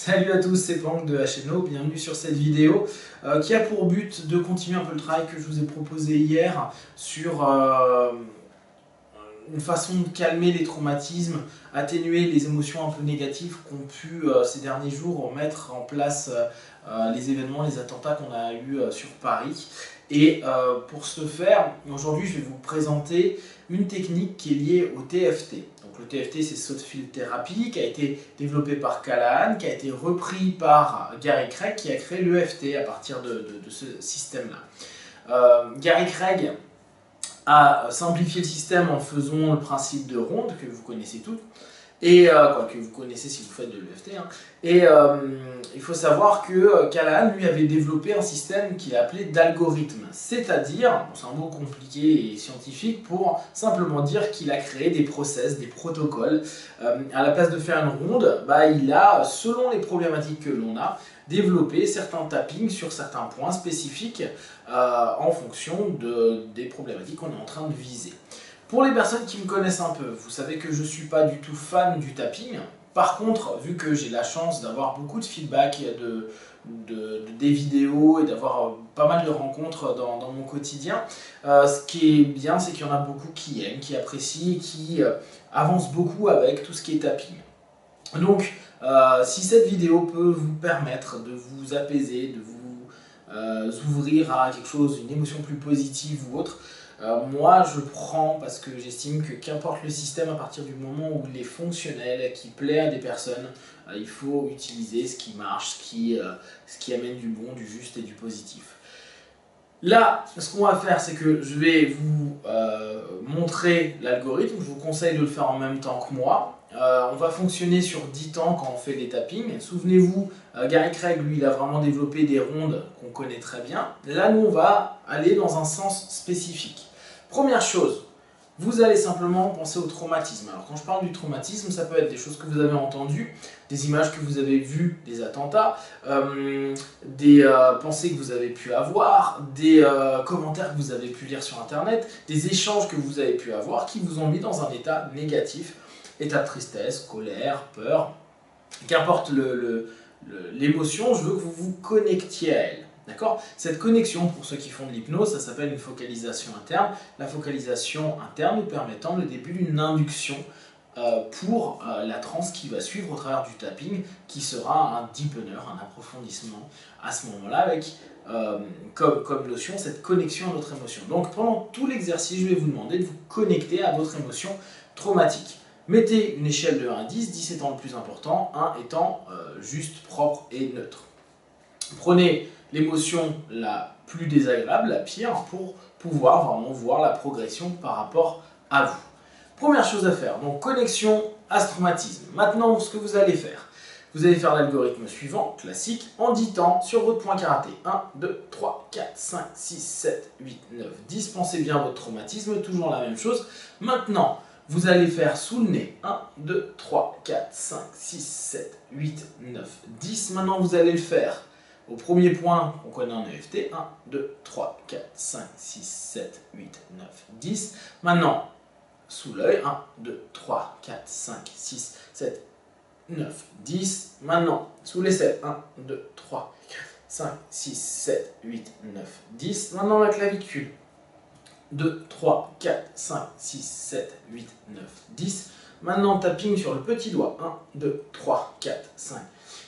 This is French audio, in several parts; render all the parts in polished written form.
Salut à tous, c'est Pank de HNO, bienvenue sur cette vidéo qui a pour but de continuer un peu le travail que je vous ai proposé hier sur une façon de calmer les traumatismes, atténuer les émotions un peu négatives qu'ont pu ces derniers jours mettre en place les événements, les attentats qu'on a eus sur Paris. Et pour ce faire, aujourd'hui je vais vous présenter une technique qui est liée au TFT. Donc le TFT, c'est Thought Field Therapy, qui a été développé par Callahan, qui a été repris par Gary Craig, qui a créé l'EFT à partir de ce système-là. Gary Craig a simplifié le système en faisant le principe de ronde, que vous connaissez toutes, et que vous connaissez si vous faites de l'EFT. Et il faut savoir que Callahan lui avait développé un système qu'il a appelé d'algorithme, c'est-à-dire, c'est un mot compliqué et scientifique pour simplement dire qu'il a créé des process, des protocoles. À la place de faire une ronde, il a, selon les problématiques que l'on a, développé certains tappings sur certains points spécifiques en fonction des problématiques qu'on est en train de viser. Pour les personnes qui me connaissent un peu, vous savez que je ne suis pas du tout fan du tapping. Par contre, vu que j'ai la chance d'avoir beaucoup de feedback des vidéos et d'avoir pas mal de rencontres dans mon quotidien, ce qui est bien, c'est qu'il y en a beaucoup qui aiment, qui apprécient, qui avancent beaucoup avec tout ce qui est tapping. Donc, si cette vidéo peut vous permettre de vous apaiser, de vous ouvrir à quelque chose, une émotion plus positive ou autre, moi je prends parce que j'estime que qu'importe le système, à partir du moment où il est fonctionnel, qui plaît à des personnes, il faut utiliser ce qui marche, ce qui amène du bon, du juste et du positif. Là, ce qu'on va faire, c'est que je vais vous montrer l'algorithme. Je vous conseille de le faire en même temps que moi. On va fonctionner sur 10 temps quand on fait des tappings. Souvenez-vous, Gary Craig, lui, il a vraiment développé des rondes qu'on connaît très bien. Là, nous, on va aller dans un sens spécifique. Première chose, vous allez simplement penser au traumatisme. Alors quand je parle du traumatisme, ça peut être des choses que vous avez entendues, des images que vous avez vues, des attentats, des pensées que vous avez pu avoir, des commentaires que vous avez pu lire sur internet, des échanges que vous avez pu avoir qui vous ont mis dans un état négatif, état de tristesse, colère, peur, qu'importe l'émotion, je veux que vous vous connectiez à elle. D'accord ? Cette connexion, pour ceux qui font de l'hypnose, ça s'appelle une focalisation interne. La focalisation interne nous permettant le début d'une induction pour la transe qui va suivre au travers du tapping, qui sera un deepener, un approfondissement à ce moment-là, avec comme notion cette connexion à notre émotion. Donc pendant tout l'exercice, je vais vous demander de vous connecter à votre émotion traumatique. Mettez une échelle de 1 à 10, 10 étant le plus important, 1 étant juste, propre et neutre. Prenez l'émotion la plus désagréable, la pire, pour pouvoir vraiment voir la progression par rapport à vous. Première chose à faire, donc connexion à ce traumatisme. Maintenant, ce que vous allez faire l'algorithme suivant, classique, en 10 temps sur votre point karaté. 1, 2, 3, 4, 5, 6, 7, 8, 9, 10. Pensez bien à votre traumatisme, toujours la même chose. Maintenant, vous allez faire sous le nez 1, 2, 3, 4, 5, 6, 7, 8, 9, 10. Maintenant, vous allez le faire au premier point qu'on connaît en EFT. 1, 2, 3, 4, 5, 6, 7, 8, 9, 10. Maintenant, sous l'œil, 1, 2, 3, 4, 5, 6, 7, 9, 10. Maintenant, sous les 7, 1, 2, 3, 4, 5, 6, 7, 8, 9, 10. Maintenant, la clavicule. 2, 3, 4, 5, 6, 7, 8, 9, 10. Maintenant, tapping sur le petit doigt. 1, 2, 3, 4, 5,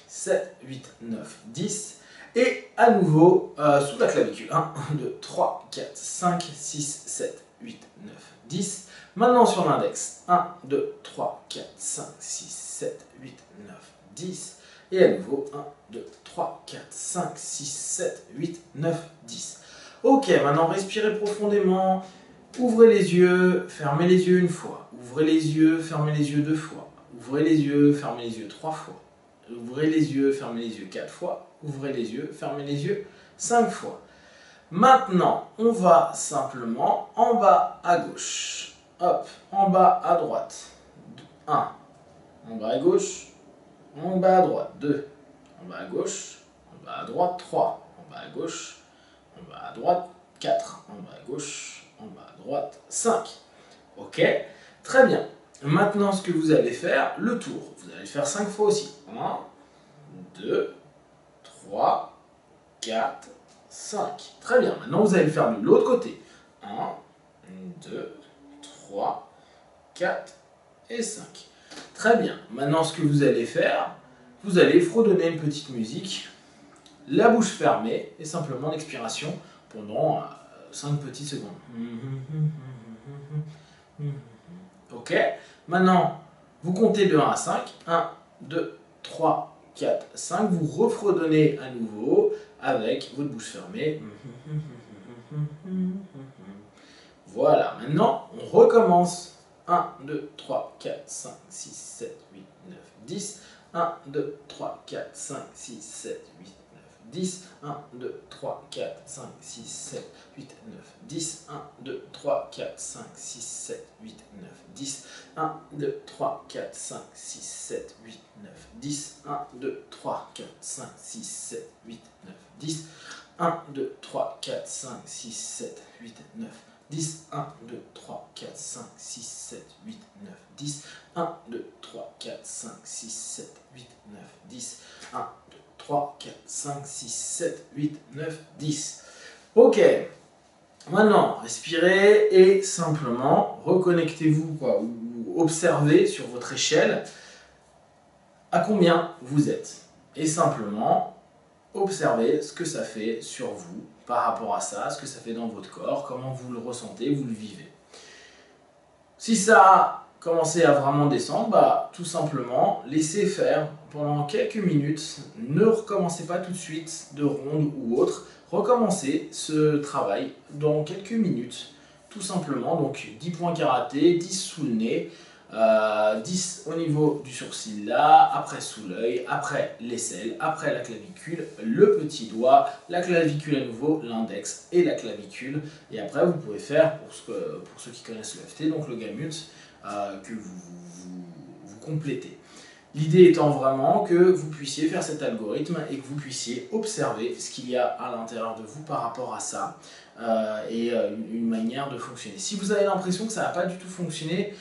7, 8, 9, 10. Et à nouveau, sous la clavicule. 1, 2, 3, 4, 5, 6, 7, 8, 9, 10. Maintenant sur l'index. 1, 2, 3, 4, 5, 6, 7, 8, 9, 10. Et à nouveau, 1, 2, 3, 4, 5, 6, 7, 8, 9, 10. Ok, maintenant respirez profondément, ouvrez les yeux, fermez les yeux une fois, ouvrez les yeux, fermez les yeux 2 fois, ouvrez les yeux, fermez les yeux 3 fois, ouvrez les yeux, fermez les yeux 4 fois, ouvrez les yeux, fermez les yeux 5 fois. Maintenant, on va simplement en bas à gauche, hop, en bas à droite, 1, en bas à gauche, en bas à droite, 2, en bas à gauche, en bas à droite, 3, en bas à gauche, en bas à droite, 4, en bas à gauche, en bas à droite, 5. Ok, très bien. Maintenant, ce que vous allez faire, le tour, vous allez le faire 5 fois aussi. 1, 2, 3, 4, 5. Très bien, maintenant vous allez le faire de l'autre côté. 1, 2, 3, 4 et 5. Très bien, maintenant ce que vous allez faire, vous allez fredonner une petite musique, la bouche fermée et simplement l'expiration pendant 5 petites secondes. Ok, maintenant vous comptez de 1 à 5. 1, 2, 3, 4, 5. Vous refredonnez à nouveau avec votre bouche fermée. Voilà, maintenant on recommence. 1, 2, 3, 4, 5, 6, 7, 8, 9, 10. 1, 2, 3, 4, 5, 6, 7, 8, 9, 10. 1, 2, 3, 4, 5, 6, 7, 8, 9, 10. 1, 2, 3, 4, 5, 6, 7, 8, 9, 10. 1, 2, 3, 4, 5, 6, 7, 8, 9, 10. 1, 2, 3, 4, 5, 6, 7, 8, 9, 10. 1, 2, 3, 4, 5, 6, 7, 8, 9, 10. 1, 2, 3, 4, 5, 6, 7, 8, 9, 10. 1, 2, 3, 4, 5, 6, 7, 8, 9, 10. 1, 2, 3, 4, 5, 6, 7, 8, 9, 10. Ok. Maintenant, respirez et simplement reconnectez-vous ou observez sur votre échelle à combien vous êtes. Et simplement observez ce que ça fait sur vous par rapport à ça, ce que ça fait dans votre corps, comment vous le ressentez, vous le vivez. Si ça a commencé à vraiment descendre, bah, tout simplement laissez faire pendant quelques minutes. Ne recommencez pas tout de suite de ronde ou autre. Recommencez ce travail dans quelques minutes, tout simplement. Donc 10 points karaté, 10 sous le nez, 10 au niveau du sourcil là, après sous l'œil, après l'aisselle, après la clavicule, le petit doigt, la clavicule à nouveau, l'index et la clavicule. Et après vous pouvez faire, pour ceux qui connaissent l'EFT, donc le gamut que vous complétez. L'idée étant vraiment que vous puissiez faire cet algorithme et que vous puissiez observer ce qu'il y a à l'intérieur de vous par rapport à ça et une manière de fonctionner. Si vous avez l'impression que ça n'a pas du tout fonctionné,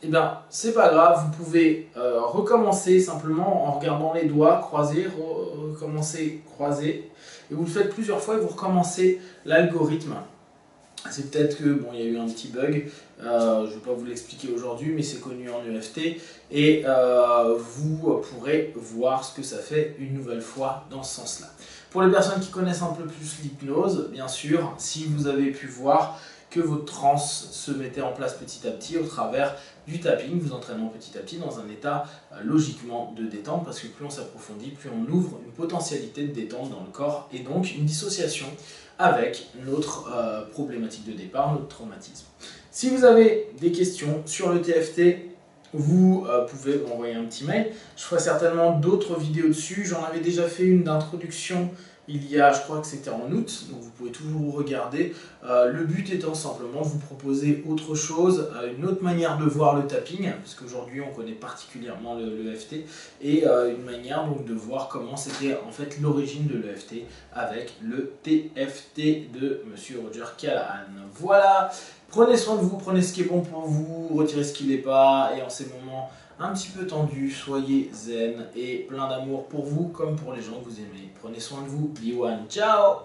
eh bien c'est pas grave, vous pouvez recommencer simplement en regardant les doigts, croiser, recommencer, croiser, et vous le faites plusieurs fois et vous recommencez l'algorithme. C'est peut-être que bon, il y a eu un petit bug, je ne vais pas vous l'expliquer aujourd'hui, mais c'est connu en EFT et vous pourrez voir ce que ça fait une nouvelle fois dans ce sens-là. Pour les personnes qui connaissent un peu plus l'hypnose, bien sûr, si vous avez pu voir que votre transe se mettait en place petit à petit au travers du tapping, vous entraînant petit à petit dans un état logiquement de détente, parce que plus on s'approfondit, plus on ouvre une potentialité de détente dans le corps et donc une dissociation avec notre problématique de départ, notre traumatisme. Si vous avez des questions sur le TFT, vous pouvez m'envoyer un petit mail. Je ferai certainement d'autres vidéos dessus. J'en avais déjà fait une d'introduction il y a, je crois que c'était en août, donc vous pouvez toujours regarder. Le but étant simplement de vous proposer autre chose, une autre manière de voir le tapping, parce qu'aujourd'hui on connaît particulièrement l'EFT, et une manière donc de voir comment c'était en fait l'origine de l'EFT avec le TFT de Monsieur Roger Callahan. Voilà, prenez soin de vous, prenez ce qui est bon pour vous, retirez ce qui ne l'est pas, et en ces moments un petit peu tendu, soyez zen et plein d'amour pour vous comme pour les gens que vous aimez. Prenez soin de vous, be one, ciao!